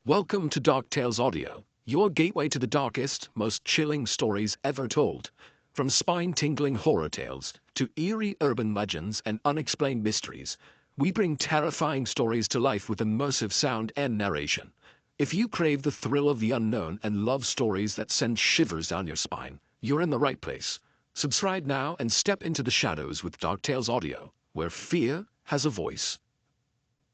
Welcome to DarkTales Audio, your gateway to the darkest, most chilling stories ever told. From spine-tingling horror tales to eerie urban legends and unexplained mysteries, we bring terrifying stories to life with immersive sound and narration. If you crave the thrill of the unknown and love stories that send shivers down your spine, you're in the right place. Subscribe now and step into the shadows with DarkTales Audio, where fear has a voice.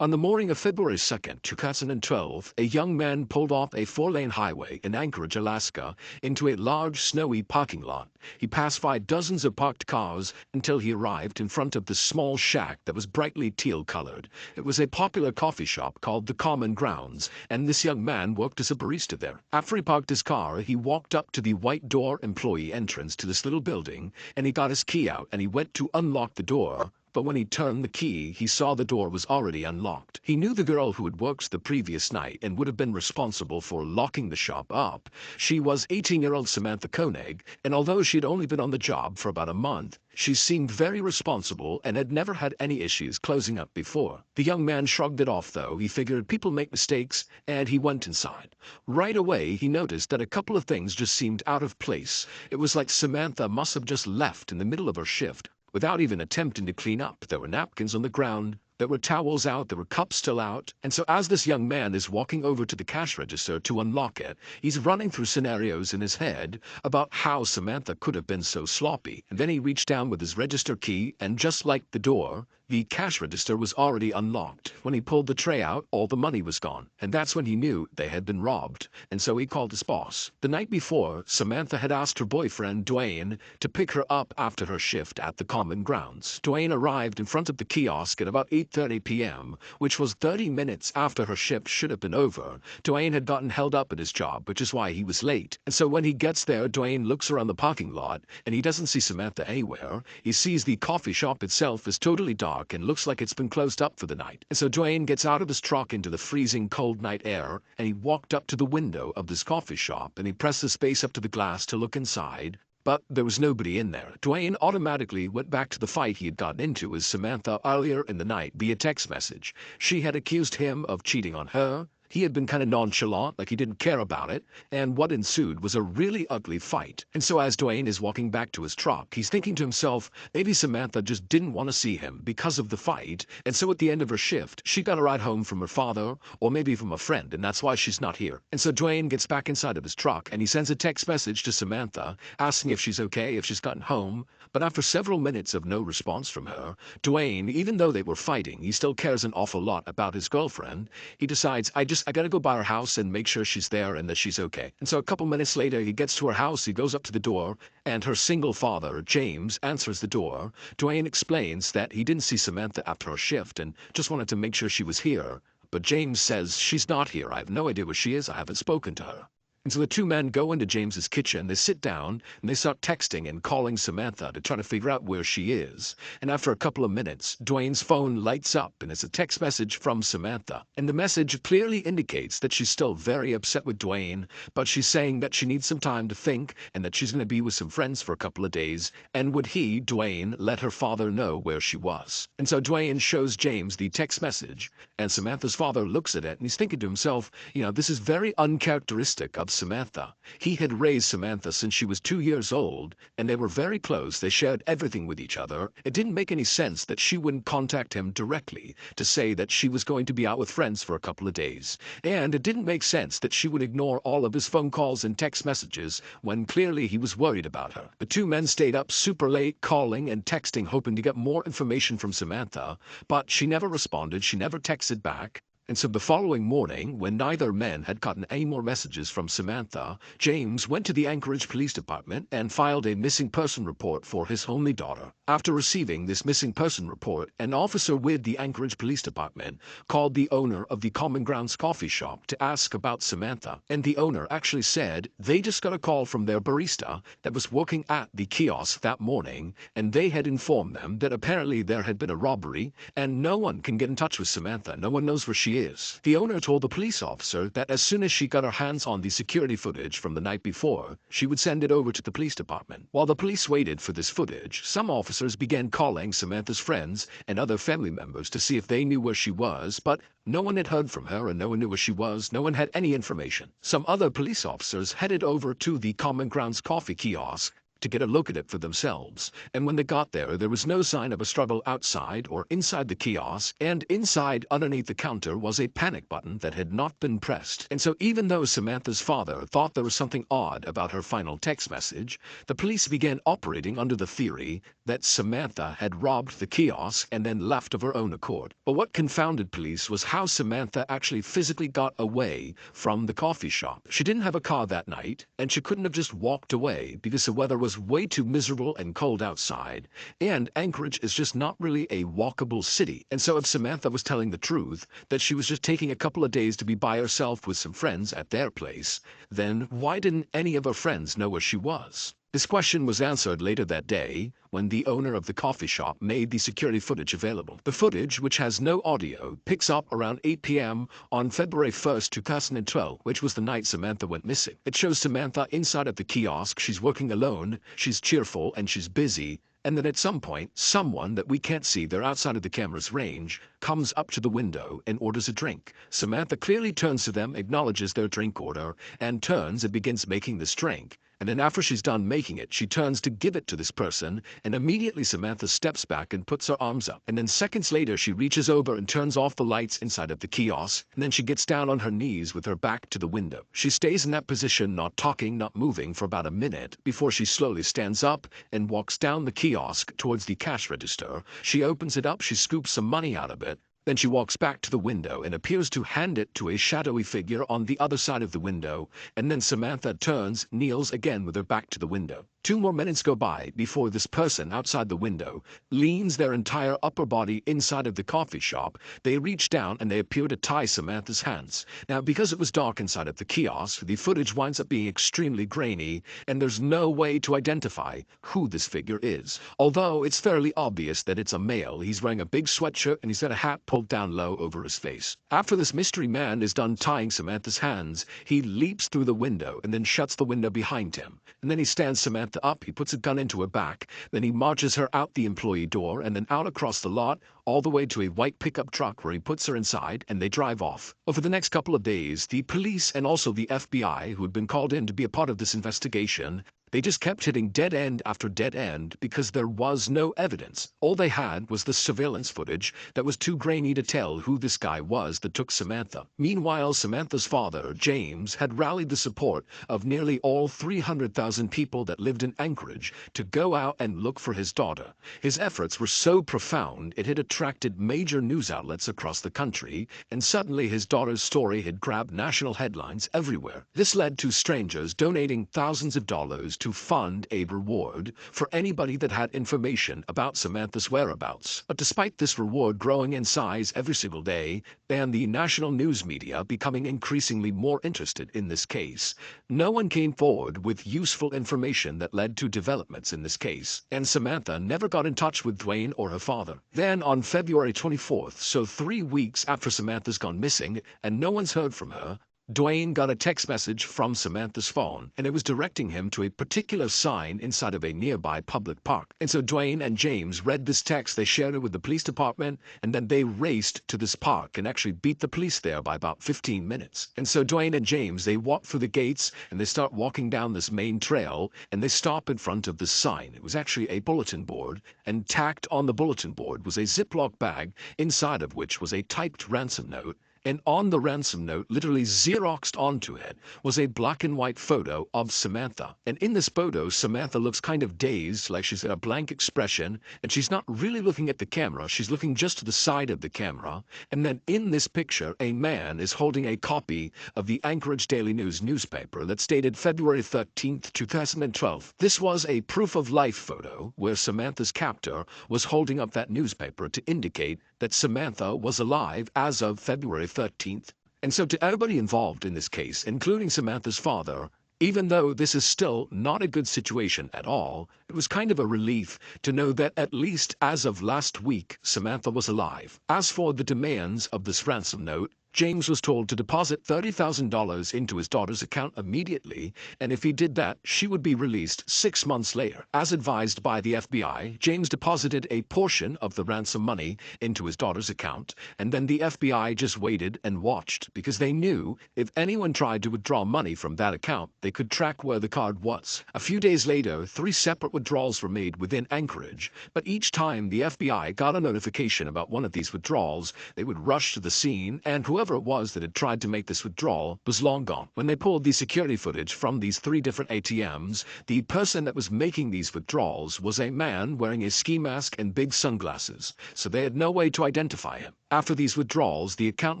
On the morning of February 2nd, 2012, a young man pulled off a four-lane highway in Anchorage, Alaska, into a large, snowy parking lot. He passed by dozens of parked cars until he arrived in front of the small shack that was brightly teal-colored. It was a popular coffee shop called the Common Grounds, and this young man worked as a barista there. After he parked his car, he walked up to the white door employee entrance to this little building, and he got his key out, and he went to unlock the door. But when he turned the key, he saw the door was already unlocked. He knew the girl who had worked the previous night and would have been responsible for locking the shop up. She was 18-year-old Samantha Koenig, and although she'd only been on the job for about a month, she seemed very responsible and had never had any issues closing up before. The young man shrugged it off, though. He figured people make mistakes, and he went inside. Right away, he noticed that a couple of things just seemed out of place. It was like Samantha must have just left in the middle of her shift, without even attempting to clean up. There were napkins on the ground, there were towels out, there were cups still out. And so as this young man is walking over to the cash register to unlock it, he's running through scenarios in his head about how Samantha could have been so sloppy. And then he reached down with his register key, and just like the door, the cash register was already unlocked. When he pulled the tray out, all the money was gone. And that's when he knew they had been robbed. And so he called his boss. The night before, Samantha had asked her boyfriend, Dwayne, to pick her up after her shift at the Common Grounds. Dwayne arrived in front of the kiosk at about 8:30 p.m., which was 30 minutes after her shift should have been over. Dwayne had gotten held up at his job, which is why he was late. And so when he gets there, Dwayne looks around the parking lot, and he doesn't see Samantha anywhere. He sees the coffee shop itself is totally dark and looks like it's been closed up for the night. And so Dwayne gets out of his truck into the freezing cold night air, and he walked up to the window of this coffee shop, and he pressed his face up to the glass to look inside. But there was nobody in there. Dwayne automatically went back to the fight he had gotten into with Samantha earlier in the night via text message. She had accused him of cheating on her. He had been kind of nonchalant, like he didn't care about it, and what ensued was a really ugly fight. And so as Dwayne is walking back to his truck, he's thinking to himself, maybe Samantha just didn't want to see him because of the fight, and so at the end of her shift, she got a ride home from her father, or maybe from a friend, and that's why she's not here. And so Dwayne gets back inside of his truck, and he sends a text message to Samantha, asking if she's okay, if she's gotten home. But after several minutes of no response from her, Dwayne, even though they were fighting, he still cares an awful lot about his girlfriend. He decides, I gotta go by her house and make sure she's there and that she's okay. And so a couple minutes later, he gets to her house, he goes up to the door, and her single father, James, answers the door. Dwayne explains that he didn't see Samantha after her shift and just wanted to make sure she was here. But James says, she's not here. I have no idea where she is. I haven't spoken to her. And so the two men go into James's kitchen, they sit down, and they start texting and calling Samantha to try to figure out where she is. And after a couple of minutes, Dwayne's phone lights up, and it's a text message from Samantha. And the message clearly indicates that she's still very upset with Dwayne, but she's saying that she needs some time to think, and that she's going to be with some friends for a couple of days, and would he, Dwayne, let her father know where she was. And so Dwayne shows James the text message, and Samantha's father looks at it, and he's thinking to himself, this is very uncharacteristic of Samantha. He had raised Samantha since she was 2 years old, and they were very close. They shared everything with each other. It didn't make any sense that she wouldn't contact him directly to say that she was going to be out with friends for a couple of days. And it didn't make sense that she would ignore all of his phone calls and text messages when clearly he was worried about her. The two men stayed up super late, calling and texting, hoping to get more information from Samantha, but she never responded. She never texted back. And so the following morning, when neither man had gotten any more messages from Samantha, James went to the Anchorage Police Department and filed a missing person report for his only daughter. After receiving this missing person report, an officer with the Anchorage Police Department called the owner of the Common Grounds coffee shop to ask about Samantha. And the owner actually said they just got a call from their barista that was working at the kiosk that morning, and they had informed them that apparently there had been a robbery, and no one can get in touch with Samantha. No one knows where she she is. The owner told the police officer that as soon as she got her hands on the security footage from the night before, she would send it over to the police department. While the police waited for this footage, some officers began calling Samantha's friends and other family members to see if they knew where she was, but no one had heard from her and no one knew where she was. No one had any information. Some other police officers headed over to the Common Grounds coffee kiosk to get a look at it for themselves, and when they got there was no sign of a struggle outside or inside the kiosk, and inside underneath the counter was a panic button that had not been pressed. And so even though Samantha's father thought there was something odd about her final text message, the police began operating under the theory that Samantha had robbed the kiosk and then left of her own accord. But what confounded police was how Samantha actually physically got away from the coffee shop. She didn't have a car that night, and she couldn't have just walked away because the weather was way too miserable and cold outside, and Anchorage is just not really a walkable city. And so if Samantha was telling the truth, that she was just taking a couple of days to be by herself with some friends at their place, then why didn't any of her friends know where she was? This question was answered later that day when the owner of the coffee shop made the security footage available. The footage, which has no audio, picks up around 8 p.m. on February 1st, 2012, which was the night Samantha went missing. It shows Samantha inside of the kiosk. She's working alone, she's cheerful, and she's busy. And then at some point, someone that we can't see, they're outside of the camera's range, comes up to the window and orders a drink. Samantha clearly turns to them, acknowledges their drink order, and turns and begins making this drink. And then after she's done making it, she turns to give it to this person, and immediately Samantha steps back and puts her arms up. And then seconds later, she reaches over and turns off the lights inside of the kiosk, and then she gets down on her knees with her back to the window. She stays in that position, not talking, not moving, for about a minute, before she slowly stands up and walks down the kiosk towards the cash register. She opens it up, she scoops some money out of it. Then she walks back to the window and appears to hand it to a shadowy figure on the other side of the window, and then Samantha turns, kneels again with her back to the window. 2 more minutes go by before this person outside the window leans their entire upper body inside of the coffee shop. They reach down and they appear to tie Samantha's hands. Now, because it was dark inside of the kiosk, the footage winds up being extremely grainy, and there's no way to identify who this figure is. Although it's fairly obvious that it's a male. He's wearing a big sweatshirt and he's got a hat pulled down low over his face. After this mystery man is done tying Samantha's hands, he leaps through the window and then shuts the window behind him. And then he stands Samantha up, he puts a gun into her back, then he marches her out the employee door and then out across the lot, all the way to a white pickup truck where he puts her inside and they drive off. Over the next couple of days, the police and also the FBI, who had been called in to be a part of this investigation, they just kept hitting dead end after dead end because there was no evidence. All they had was the surveillance footage that was too grainy to tell who this guy was that took Samantha. Meanwhile, Samantha's father, James, had rallied the support of nearly all 300,000 people that lived in Anchorage to go out and look for his daughter. His efforts were so profound it had attracted major news outlets across the country, and suddenly his daughter's story had grabbed national headlines everywhere. This led to strangers donating thousands of dollars to fund a reward for anybody that had information about Samantha's whereabouts. But despite this reward growing in size every single day, and the national news media becoming increasingly more interested in this case, no one came forward with useful information that led to developments in this case, and Samantha never got in touch with Dwayne or her father. Then on February 24th, so 3 weeks after Samantha's gone missing and no one's heard from her, Dwayne got a text message from Samantha's phone, and it was directing him to a particular sign inside of a nearby public park. And so Dwayne and James read this text, they shared it with the police department, and then they raced to this park and actually beat the police there by about 15 minutes. And so Dwayne and James, they walk through the gates, and they start walking down this main trail, and they stop in front of this sign. It was actually a bulletin board, and tacked on the bulletin board was a Ziploc bag, inside of which was a typed ransom note. And on the ransom note, literally Xeroxed onto it, was a black and white photo of Samantha. And in this photo, Samantha looks kind of dazed, like she's got a blank expression, and she's not really looking at the camera, she's looking just to the side of the camera. And then in this picture, a man is holding a copy of the Anchorage Daily News newspaper that's dated February 13th, 2012. This was a proof-of-life photo where Samantha's captor was holding up that newspaper to indicate that Samantha was alive as of February 13th. And so to everybody involved in this case, including Samantha's father, even though this is still not a good situation at all, it was kind of a relief to know that at least as of last week, Samantha was alive. As for the demands of this ransom note, James was told to deposit $30,000 into his daughter's account immediately, and if he did that, she would be released 6 months later. As advised by the FBI, James deposited a portion of the ransom money into his daughter's account, and then the FBI just waited and watched because they knew if anyone tried to withdraw money from that account, they could track where the card was. A few days later, 3 separate withdrawals were made within Anchorage, but each time the FBI got a notification about one of these withdrawals, they would rush to the scene, and whoever it was that had tried to make this withdrawal was long gone. When they pulled the security footage from these 3 different ATMs, the person that was making these withdrawals was a man wearing a ski mask and big sunglasses, so they had no way to identify him. After these withdrawals, the account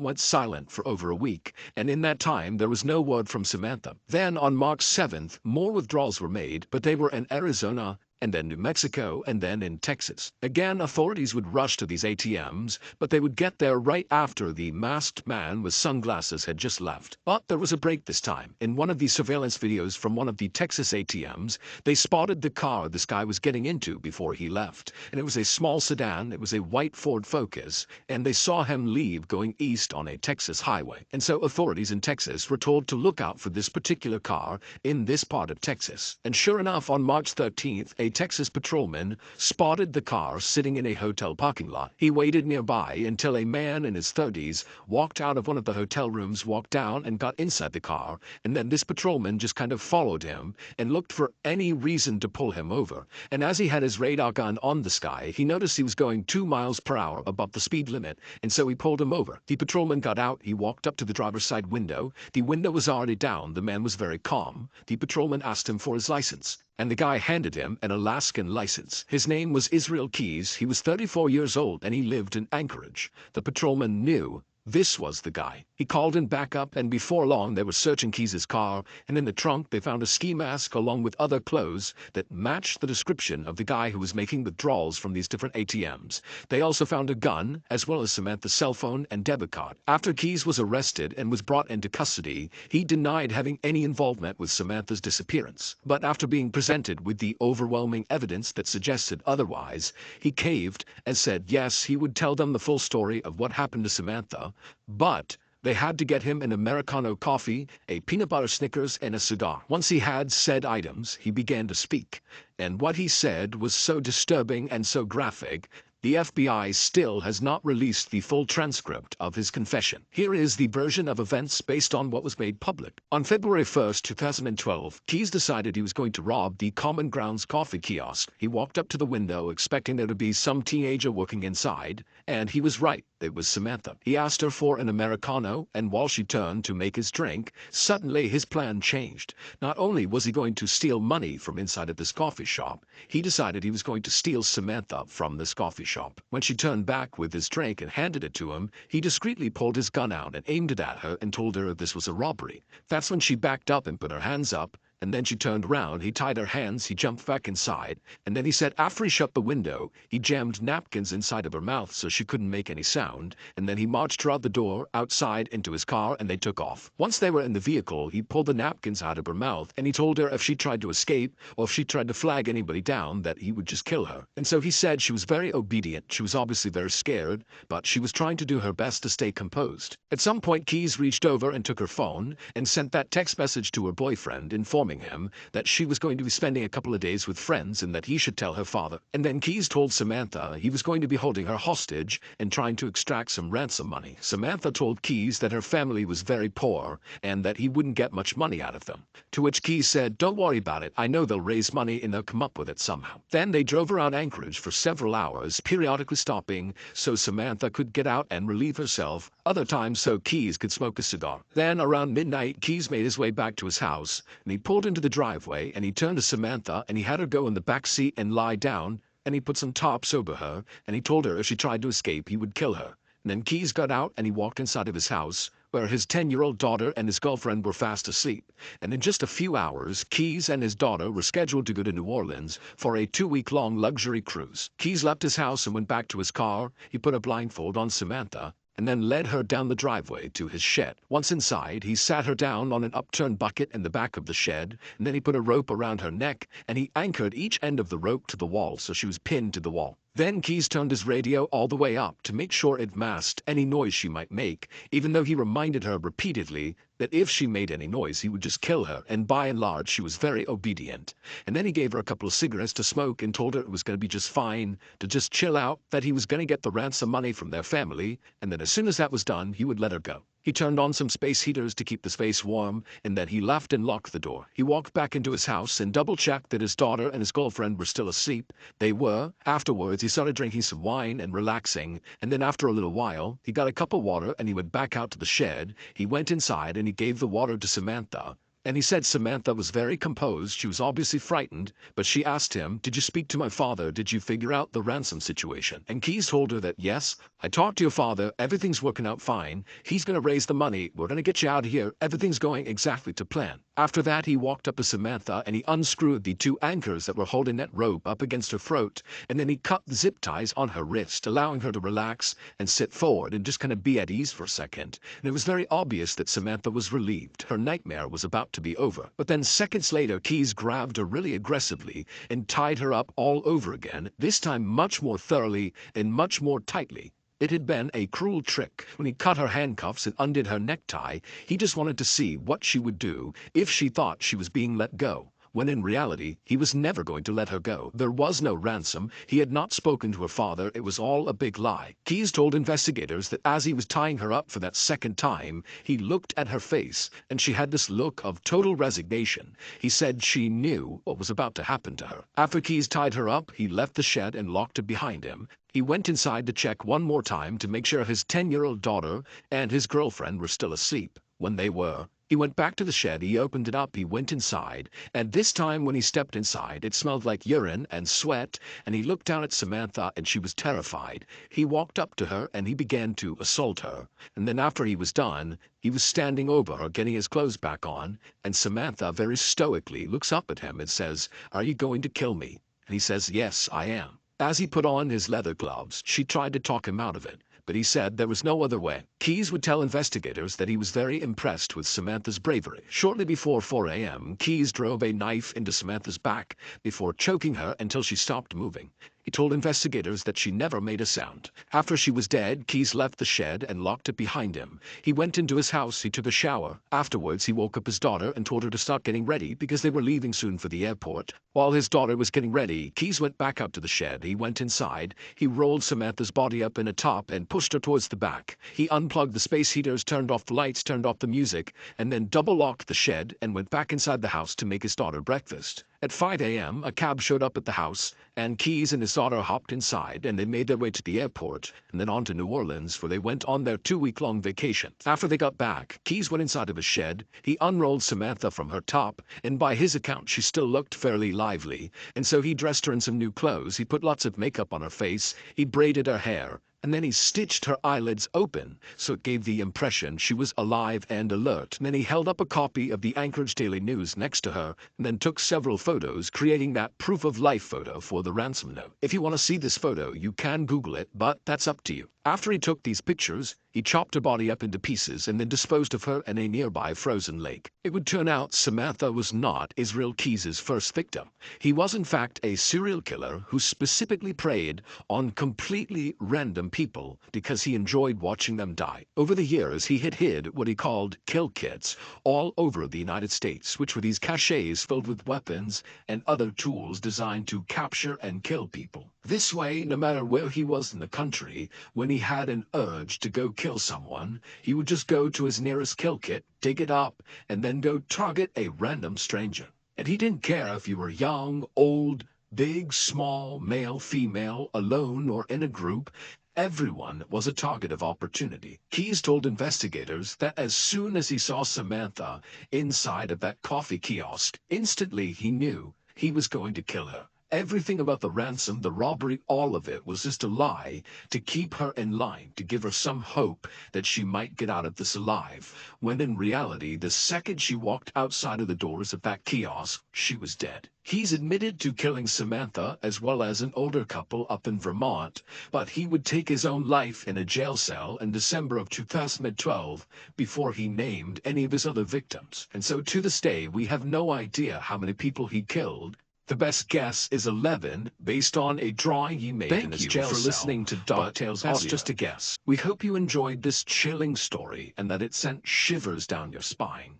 went silent for over a week, and in that time there was no word from Samantha. Then on March 7th, more withdrawals were made, but they were in Arizona, and then New Mexico, and then in Texas. Again, authorities would rush to these ATMs, but they would get there right after the masked man with sunglasses had just left. But there was a break this time. In one of the surveillance videos from one of the Texas ATMs, they spotted the car this guy was getting into before he left. And it was a small sedan, it was a white Ford Focus, and they saw him leave going east on a Texas highway. And so authorities in Texas were told to look out for this particular car in this part of Texas. And sure enough, on March 13th, a Texas patrolman spotted the car sitting in a hotel parking lot. He waited nearby until a man in his 30s walked out of one of the hotel rooms, walked down and got inside the car, and then this patrolman just kind of followed him and looked for any reason to pull him over. And as he had his radar gun on this guy, he noticed he was going 2 miles per hour above the speed limit, and so he pulled him over. The patrolman got out, he walked up to the driver's side window. The window was already down, the man was very calm. The patrolman asked him for his license, and the guy handed him an Alaskan license. His name was Israel Keys, he was 34 years old, and he lived in Anchorage. The patrolman knew this was the guy. He called in backup, and before long they were searching Keys' car, and in the trunk they found a ski mask along with other clothes that matched the description of the guy who was making withdrawals from these different ATMs. They also found a gun, as well as Samantha's cell phone and debit card. After Keys was arrested and was brought into custody, he denied having any involvement with Samantha's disappearance. But after being presented with the overwhelming evidence that suggested otherwise, he caved and said yes, he would tell them the full story of what happened to Samantha, but they had to get him an Americano coffee, a peanut butter Snickers, and a cigar. Once he had said items, he began to speak, and what he said was so disturbing and so graphic, the FBI still has not released the full transcript of his confession. Here is the version of events based on what was made public. On February 1st, 2012, Keys decided he was going to rob the Common Grounds coffee kiosk. He walked up to the window expecting there to be some teenager working inside, and he was right. It was Samantha. He asked her for an Americano, and while she turned to make his drink, suddenly his plan changed. Not only was he going to steal money from inside of this coffee shop, he decided he was going to steal Samantha from this coffee shop. When she turned back with his drink and handed it to him, he discreetly pulled his gun out and aimed it at her and told her this was a robbery. That's when she backed up and put her hands up, and then she turned around, he tied her hands, he jumped back inside, and then he said after he shut the window, he jammed napkins inside of her mouth so she couldn't make any sound, and then he marched her out the door, outside, into his car, and they took off. Once they were in the vehicle, he pulled the napkins out of her mouth, and he told her if she tried to escape, or if she tried to flag anybody down, that he would just kill her. And so he said she was very obedient, she was obviously very scared, but she was trying to do her best to stay composed. At some point, Keys reached over and took her phone, and sent that text message to her boyfriend, informing him that she was going to be spending a couple of days with friends and that he should tell her father. And then Keys told Samantha he was going to be holding her hostage and trying to extract some ransom money. Samantha told Keys that her family was very poor and that he wouldn't get much money out of them. To which Keys said, "Don't worry about it, I know they'll raise money and they'll come up with it somehow." Then they drove around Anchorage for several hours, periodically stopping so Samantha could get out and relieve herself, other times so Keys could smoke a cigar. Then around midnight, Keys made his way back to his house, and he pulled into the driveway, and he turned to Samantha, and he had her go in the back seat and lie down, and he put some tarps over her, and he told her if she tried to escape, he would kill her. And then Keys got out, and he walked inside of his house, where his 10-year-old daughter and his girlfriend were fast asleep. And in just a few hours, Keys and his daughter were scheduled to go to New Orleans for a 2-week-long luxury cruise. Keys left his house and went back to his car. He put a blindfold on Samantha, and then led her down the driveway to his shed. Once inside, he sat her down on an upturned bucket in the back of the shed, and then he put a rope around her neck, and he anchored each end of the rope to the wall so she was pinned to the wall. Then Keys turned his radio all the way up to make sure it masked any noise she might make, even though he reminded her repeatedly that if she made any noise he would just kill her, and by and large she was very obedient. And then he gave her a couple of cigarettes to smoke and told her it was going to be just fine, to just chill out, that he was going to get the ransom money from their family, and that as soon as that was done he would let her go. He turned on some space heaters to keep the space warm, and then he left and locked the door. He walked back into his house and double-checked that his daughter and his girlfriend were still asleep. They were. Afterwards, he started drinking some wine and relaxing, and then after a little while, he got a cup of water and he went back out to the shed. He went inside and he gave the water to Samantha. And he said Samantha was very composed. She was obviously frightened, but she asked him, "Did you speak to my father? Did you figure out the ransom situation?" And Keys told her that, "Yes, I talked to your father. Everything's working out fine. He's going to raise the money. We're going to get you out of here. Everything's going exactly to plan." After that, he walked up to Samantha and he unscrewed the 2 anchors that were holding that rope up against her throat, and then he cut the zip ties on her wrist, allowing her to relax and sit forward and just kind of be at ease for a second. And it was very obvious that Samantha was relieved. Her nightmare was about to be over. But then seconds later, Keys grabbed her really aggressively and tied her up all over again, this time much more thoroughly and much more tightly. It had been a cruel trick. When he cut her handcuffs and undid her necktie, he just wanted to see what she would do if she thought she was being let go, when in reality, he was never going to let her go. There was no ransom. He had not spoken to her father. It was all a big lie. Keys told investigators that as he was tying her up for that second time, he looked at her face, and she had this look of total resignation. He said she knew what was about to happen to her. After Keys tied her up, he left the shed and locked it behind him. He went inside to check one more time to make sure his 10-year-old daughter and his girlfriend were still asleep. When they were, he went back to the shed, he opened it up, he went inside, and this time when he stepped inside, it smelled like urine and sweat, and he looked down at Samantha and she was terrified. He walked up to her and he began to assault her, and then after he was done, he was standing over her, getting his clothes back on, and Samantha very stoically looks up at him and says, "Are you going to kill me?" And he says, "Yes, I am." As he put on his leather gloves, she tried to talk him out of it, but he said there was no other way. Keys would tell investigators that he was very impressed with Samantha's bravery. Shortly before 4 a.m., Keys drove a knife into Samantha's back before choking her until she stopped moving. He told investigators that she never made a sound. After she was dead, Keys left the shed and locked it behind him. He went into his house, he took a shower. Afterwards, he woke up his daughter and told her to start getting ready because they were leaving soon for the airport. While his daughter was getting ready, Keys went back out to the shed. He went inside. He rolled Samantha's body up in a top and pushed her towards the back. He unplugged the space heaters, turned off the lights, turned off the music, and then double-locked the shed and went back inside the house to make his daughter breakfast. At 5 a.m., a cab showed up at the house, and Keys and his daughter hopped inside, and they made their way to the airport, and then on to New Orleans, where they went on their 2-week-long vacation. After they got back, Keys went inside of his shed, he unrolled Samantha from her top, and by his account she still looked fairly lively, and so he dressed her in some new clothes, he put lots of makeup on her face, he braided her hair, and then he stitched her eyelids open, so it gave the impression she was alive and alert. And then he held up a copy of the Anchorage Daily News next to her, and then took several photos, creating that proof-of-life photo for the ransom note. If you want to see this photo, you can Google it, but that's up to you. After he took these pictures, he chopped her body up into pieces and then disposed of her in a nearby frozen lake. It would turn out Samantha was not Israel Keys's first victim. He was in fact a serial killer who specifically preyed on completely random people because he enjoyed watching them die. Over the years, he had hid what he called kill kits all over the United States, which were these caches filled with weapons and other tools designed to capture and kill people. This way, no matter where he was in the country, when he had an urge to go kill someone, he would just go to his nearest kill kit, dig it up, and then go target a random stranger. And he didn't care if you were young, old, big, small, male, female, alone, or in a group. Everyone was a target of opportunity. Keys told investigators that as soon as he saw Samantha inside of that coffee kiosk, instantly he knew he was going to kill her. Everything about the ransom, the robbery, all of it was just a lie to keep her in line, to give her some hope that she might get out of this alive, when in reality, the second she walked outside of the doors of that kiosk, she was dead. He's admitted to killing Samantha as well as an older couple up in Vermont, but he would take his own life in a jail cell in December of 2012 before he named any of his other victims. And so to this day, we have no idea how many people he killed. The best guess is 11, based on a drawing you made in his jail cell. Thank you for listening to DarkTales Audio. That's just a guess. We hope you enjoyed this chilling story and that it sent shivers down your spine.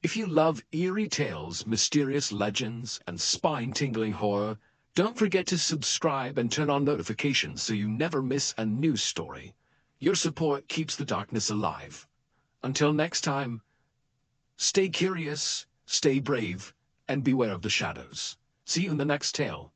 If you love eerie tales, mysterious legends, and spine-tingling horror, don't forget to subscribe and turn on notifications so you never miss a new story. Your support keeps the darkness alive. Until next time, stay curious, stay brave, and beware of the shadows. See you in the next tale.